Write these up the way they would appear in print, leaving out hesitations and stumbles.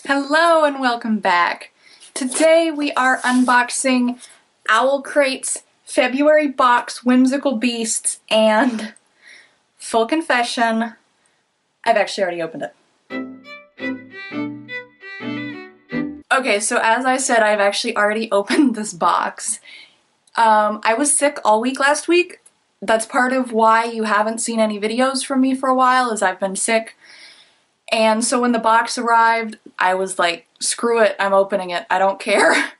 Hello and welcome back. Today we are unboxing Owlcrate's February box, Whimsical Beasts, and full confession, I've actually already opened it. Okay, so as I said, I've actually already opened this box. I was sick all week last week. That's part of why you haven't seen any videos from me for a while, is I've been sick. And so when the box arrived, I was like, screw it, I'm opening it, I don't care.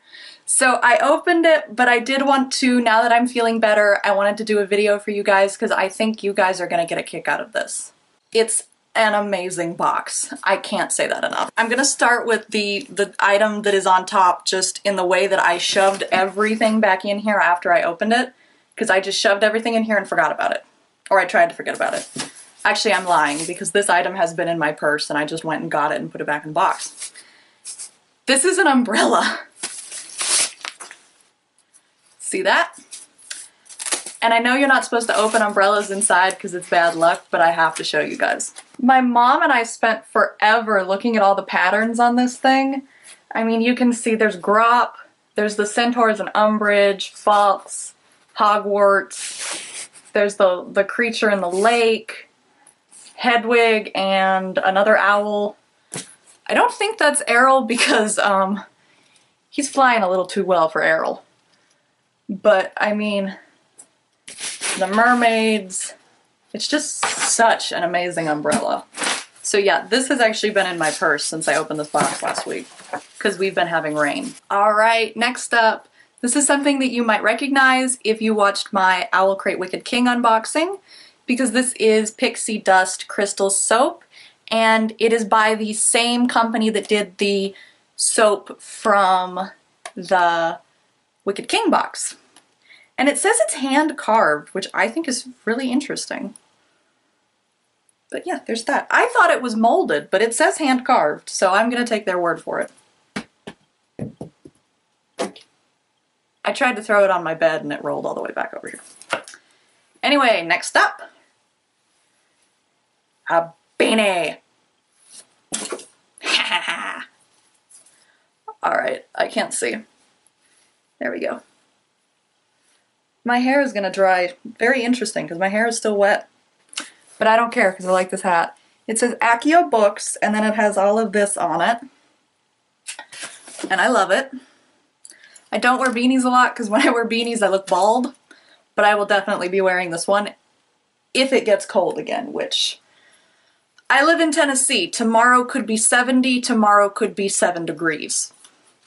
So I opened it, but I did want to, now that I'm feeling better, I wanted to do a video for you guys because I think you guys are gonna get a kick out of this. It's an amazing box. I can't say that enough. I'm gonna start with the item that is on top, just in the way that I shoved everything back in here after I opened it, because I just shoved everything in here and forgot about it. Or I tried to forget about it. Actually, I'm lying because this item has been in my purse and I just went and got it and put it back in the box. This is an umbrella. See that? And I know you're not supposed to open umbrellas inside because it's bad luck, but I have to show you guys. My mom and I spent forever looking at all the patterns on this thing. I mean, you can see there's Grop, there's the Centaurs and Umbridge, Falks, Hogwarts, there's the creature in the lake, Hedwig, and another owl. I don't think that's Errol because he's flying a little too well for Errol. But I mean, the mermaids, it's just such an amazing umbrella. So yeah, this has actually been in my purse since I opened this box last week because we've been having rain. Alright, next up, this is something that you might recognize if you watched my Owlcrate Wicked King unboxing, because this is Pixie Dust Crystal Soap, and it is by the same company that did the soap from the Wicked King box. And it says it's hand carved, which I think is really interesting. But yeah, there's that. I thought it was molded, but it says hand carved, so I'm gonna take their word for it. I tried to throw it on my bed and it rolled all the way back over here. Anyway, next up. A beanie! Alright, I can't see. There we go. My hair is gonna dry. Very interesting, because my hair is still wet. But I don't care, because I like this hat. It says Accio Books, and then it has all of this on it. And I love it. I don't wear beanies a lot, because when I wear beanies I look bald. But I will definitely be wearing this one if it gets cold again, which... I live in Tennessee. Tomorrow could be 70, tomorrow could be 7 degrees.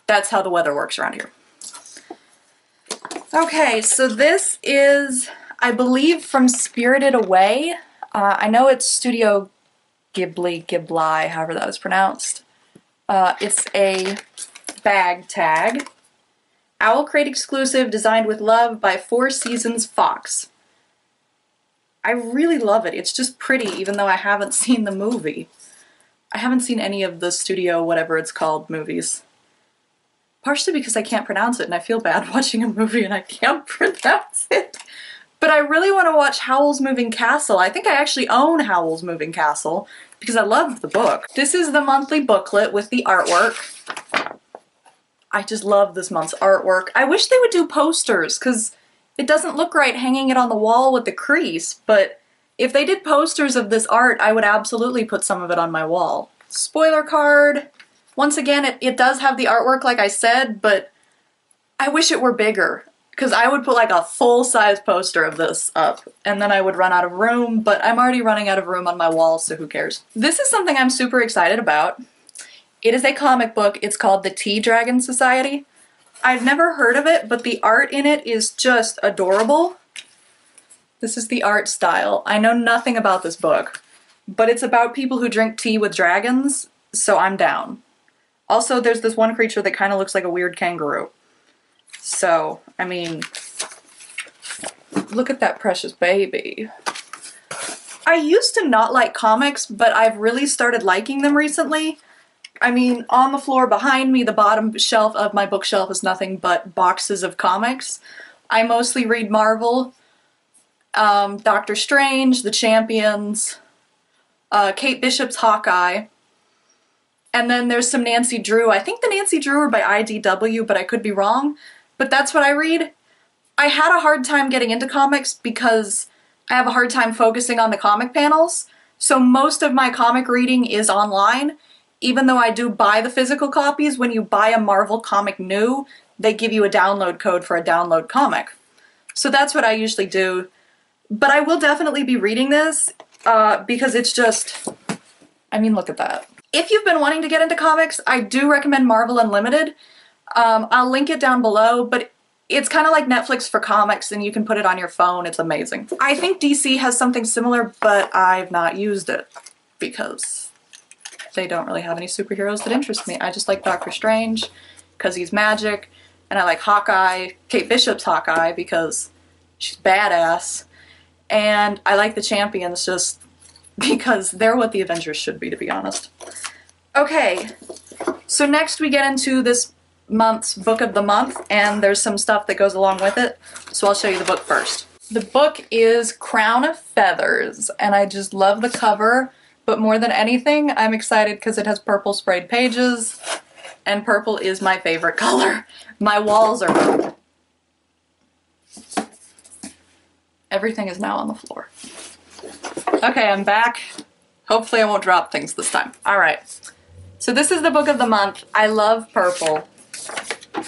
That's how the weather works around here. Okay, so this is, I believe, from Spirited Away. I know it's Studio Ghibli, however that was pronounced. It's a bag tag. Owlcrate exclusive, designed with love by Four Seasons Fox. I really love it. It's just pretty, even though I haven't seen the movie. I haven't seen any of the studio, whatever it's called, movies. Partially because I can't pronounce it and I feel bad watching a movie and I can't pronounce it. But I really want to watch Howl's Moving Castle. I think I actually own Howl's Moving Castle because I loved the book. This is the monthly booklet with the artwork. I just love this month's artwork. I wish they would do posters because it doesn't look right hanging it on the wall with the crease, but if they did posters of this art, I would absolutely put some of it on my wall. Spoiler card. Once again, it does have the artwork like I said, but I wish it were bigger, because I would put like a full-size poster of this up, and then I would run out of room, but I'm already running out of room on my wall, so who cares. This is something I'm super excited about. It is a comic book. It's called The Tea Dragon Society. I've never heard of it, but the art in it is just adorable. This is the art style. I know nothing about this book, but it's about people who drink tea with dragons, so I'm down. Also, there's this one creature that kind of looks like a weird kangaroo. So, I mean, look at that precious baby. I used to not like comics, but I've really started liking them recently. I mean, on the floor behind me, the bottom shelf of my bookshelf is nothing but boxes of comics. I mostly read Marvel, Doctor Strange, The Champions, Kate Bishop's Hawkeye, And then there's some Nancy Drew. I think the Nancy Drew are by IDW, but I could be wrong. But that's what I read. I had a hard time getting into comics because I have a hard time focusing on the comic panels. So most of my comic reading is online. Even though I do buy the physical copies, when you buy a Marvel comic new, they give you a download code for a download comic. So that's what I usually do. But I will definitely be reading this because it's just, I mean, look at that. If you've been wanting to get into comics, I do recommend Marvel Unlimited. I'll link it down below, but it's kind of like Netflix for comics and you can put it on your phone. It's amazing. I think DC has something similar, but I've not used it because they don't really have any superheroes that interest me. I just like Doctor Strange because he's magic, and I like Hawkeye, Kate Bishop's Hawkeye, because she's badass, and I like the Champions just because they're what the Avengers should be, to be honest. Okay, so next we get into this month's book of the month, and there's some stuff that goes along with it, so I'll show you the book first. The book is Crown of Feathers, and I just love the cover, but more than anything, I'm excited because it has purple sprayed pages, and purple is my favorite color. My walls are purple. Everything is now on the floor. Okay, I'm back. Hopefully I won't drop things this time. Alright, so this is the book of the month. I love purple.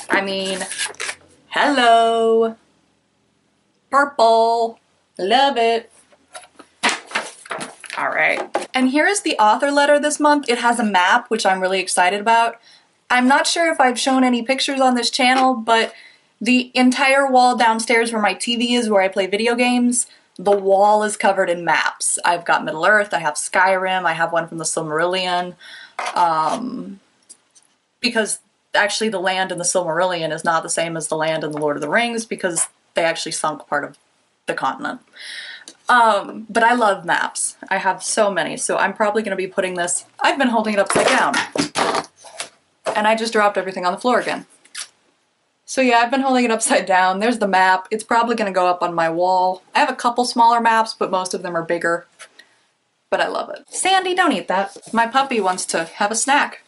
I mean, hello! Purple! Love it! Alright. And here is the author letter this month. It has a map, which I'm really excited about. I'm not sure if I've shown any pictures on this channel, but the entire wall downstairs where my TV is, where I play video games, the wall is covered in maps. I've got Middle-earth, I have Skyrim, I have one from the Silmarillion, because actually the land in the Silmarillion is not the same as the land in the Lord of the Rings, because they actually sunk part of the continent. But I love maps. I have so many, so I'm probably going to be putting this... I've been holding it upside down. And I just dropped everything on the floor again. So yeah, I've been holding it upside down. There's the map. It's probably going to go up on my wall. I have a couple smaller maps, but most of them are bigger. But I love it. Sandy, don't eat that. My puppy wants to have a snack.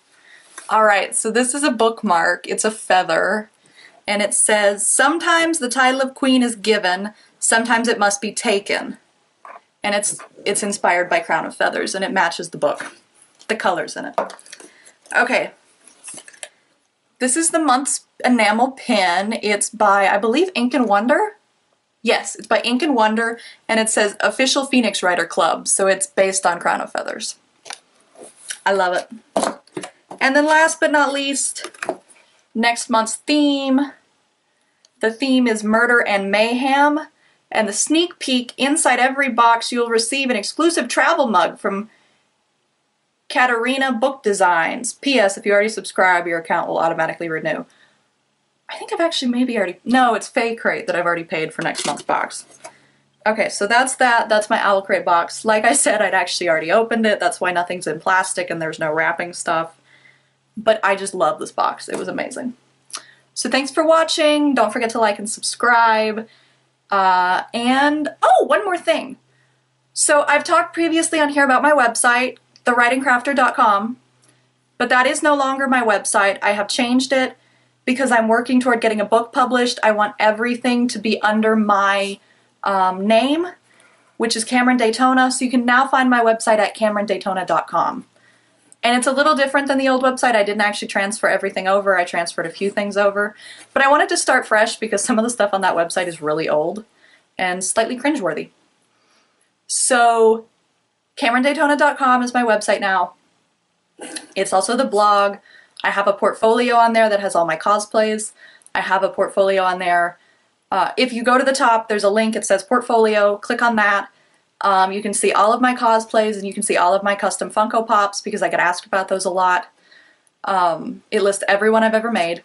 Alright, so this is a bookmark. It's a feather. And it says, sometimes the title of queen is given, sometimes it must be taken. And it's inspired by Crown of Feathers, and it matches the book. The colors in it. Okay. This is the month's enamel pin. It's by, I believe, Ink and Wonder? Yes, it's by Ink and Wonder, and it says Official Phoenix Writer Club, so it's based on Crown of Feathers. I love it. And then last but not least, next month's theme. The theme is Murder and Mayhem, and the sneak peek, inside every box you'll receive an exclusive travel mug from Katarina Book Designs. P.S. If you already subscribe, your account will automatically renew. I think I've actually maybe already... No, it's Owlcrate that I've already paid for next month's box. Okay, so that's that. That's my Owlcrate box. Like I said, I'd actually already opened it. That's why nothing's in plastic and there's no wrapping stuff. But I just love this box. It was amazing. So thanks for watching. Don't forget to like and subscribe. And, oh, one more thing. So I've talked previously on here about my website, thewritingcrafter.com, but that is no longer my website. I have changed it because I'm working toward getting a book published. I want everything to be under my name, which is Cameron Daytona, so you can now find my website at CameronDaytona.com. And it's a little different than the old website. I didn't actually transfer everything over. I transferred a few things over. But I wanted to start fresh because some of the stuff on that website is really old and slightly cringeworthy. So CameronDaytona.com is my website now. It's also the blog. I have a portfolio on there that has all my cosplays. I have a portfolio on there. If you go to the top, there's a link. It says portfolio. Click on that. You can see all of my cosplays and you can see all of my custom Funko Pops because I get asked about those a lot. It lists everyone I've ever made.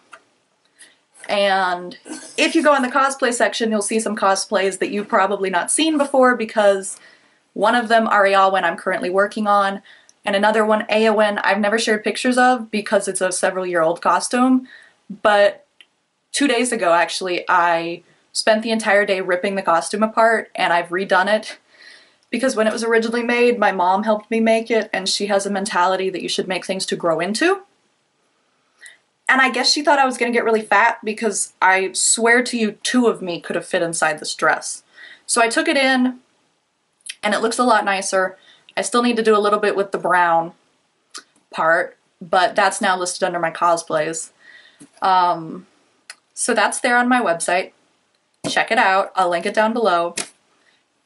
And if you go in the cosplay section, you'll see some cosplays that you've probably not seen before because one of them, Arielwen, I'm currently working on, and another one, Eowyn, I've never shared pictures of because it's a several-year-old costume. But 2 days ago, actually, I spent the entire day ripping the costume apart and I've redone it. because when it was originally made, my mom helped me make it, and she has a mentality that you should make things to grow into. And I guess she thought I was gonna get really fat because I swear to you, 2 of me could have fit inside this dress. So I took it in, and it looks a lot nicer. I still need to do a little bit with the brown part, but that's now listed under my cosplays. So that's there on my website. Check it out. I'll link it down below.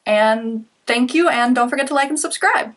And thank you, and don't forget to like and subscribe.